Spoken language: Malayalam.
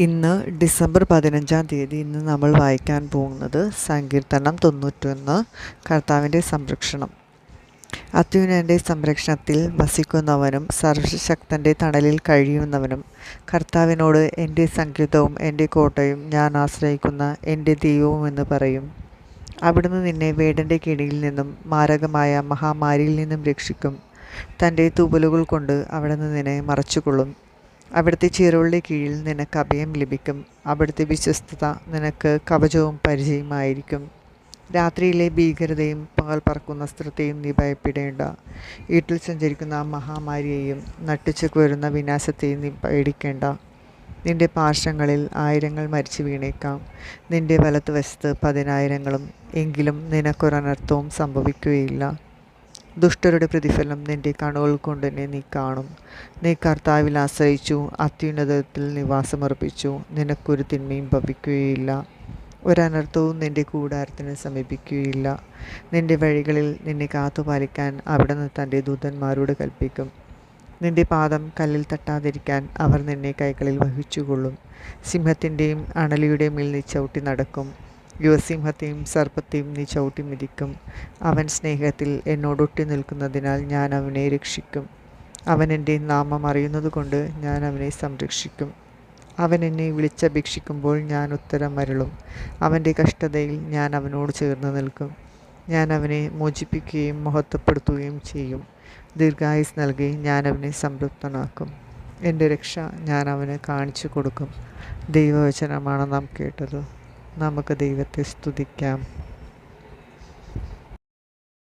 ഇന്ന് ഡിസംബർ 15-ാം തീയതി. ഇന്ന് നമ്മൾ വായിക്കാൻ പോകുന്നത് സങ്കീർത്തനം 91, കർത്താവിൻ്റെ സംരക്ഷണം. അത്യുന്നതൻ്റെ സംരക്ഷണത്തിൽ വസിക്കുന്നവനും സർവശക്തൻ്റെ തണലിൽ കഴിയുന്നവനും കർത്താവിനോട് എൻ്റെ സങ്കേതവും എൻ്റെ കോട്ടയും ഞാൻ ആശ്രയിക്കുന്ന എൻ്റെ ദൈവവും എന്ന് പറയും. അവിടുന്ന് നിന്നെ വേടൻ്റെ കീഴിൽ നിന്നും മാരകമായ മഹാമാരിയിൽ നിന്നും രക്ഷിക്കും. തൻ്റെ തൂവലുകൾ കൊണ്ട് അവിടുന്ന് നിന്നെ മറച്ചുകൊള്ളും. അവിടുത്തെ ചിറകുകളുടെ കീഴിൽ നിനക്ക് അഭയം ലഭിക്കും. അവിടുത്തെ വിശ്വസ്തത നിനക്ക് കവചവും പരിചയമായിരിക്കും. രാത്രിയിലെ ഭീകരതയും പകൽ പറക്കുന്ന അസ്ത്രത്തെയും നീ ഭയപ്പെടേണ്ട. വീട്ടിൽ സഞ്ചരിക്കുന്ന മഹാമാരിയെയും നട്ടുച്ചയ്ക്ക് വരുന്ന വിനാശത്തെയും നീ പേടിക്കേണ്ട. നിന്റെ പാർശ്വങ്ങളിൽ 1000 മരിച്ചു വീണേക്കാം, നിന്റെ വലത്തുവശത്ത് 10,000, എങ്കിലും നിനക്കൊരനർത്ഥവും സംഭവിക്കുകയില്ല. ദുഷ്ടരുടെ പ്രതിഫലം നിന്റെ കണ്ണുകൾ കൊണ്ട് തന്നെ നീ കാണും. നീ കർത്താവിൽ ആശ്രയിച്ചു, അത്യുന്നതത്തിൽ നിവാസമർപ്പിച്ചു. നിനക്കൊരു തിന്മയും ഭവിക്കുകയില്ല, ഒരനർത്ഥവും നിന്റെ കൂടാരത്തിന് സമീപിക്കുകയില്ല. നിന്റെ വഴികളിൽ നിന്നെ കാത്തുപാലിക്കാൻ അവിടുന്ന് തൻ്റെ ദൂതന്മാരോട് കൽപ്പിക്കും. നിന്റെ പാദം കല്ലിൽ തട്ടാതിരിക്കാൻ അവർ നിന്നെ കൈകളിൽ വഹിച്ചുകൊള്ളും. സിംഹത്തിൻ്റെയും അണലിയുടെയും മേൽ നീ ചവിട്ടി നടക്കും. യുവസിംഹത്തെയും സർപ്പത്തെയും നീ ചവിട്ടി മിതിക്കും. അവൻ സ്നേഹത്തിൽ എന്നോടൊട്ടി നിൽക്കുന്നതിനാൽ ഞാൻ അവനെ രക്ഷിക്കും. അവൻ എൻ്റെ നാമം അറിയുന്നതുകൊണ്ട് ഞാൻ അവനെ സംരക്ഷിക്കും. അവൻ എന്നെ വിളിച്ചപേക്ഷിക്കുമ്പോൾ ഞാൻ ഉത്തരം അരുളും. അവൻ്റെ കഷ്ടതയിൽ ഞാൻ അവനോട് ചേർന്ന് നിൽക്കും. ഞാൻ അവനെ മോചിപ്പിക്കുകയും മഹത്വപ്പെടുത്തുകയും ചെയ്യും. ദീർഘായുസ് നൽകി ഞാൻ അവനെ സംതൃപ്തനാക്കും. എൻ്റെ രക്ഷ ഞാൻ അവന് കാണിച്ചു കൊടുക്കും. ദൈവവചനമാണ് നാം കേട്ടത്. നമുക്ക് ദൈവത്തെ സ്തുതിക്കാം.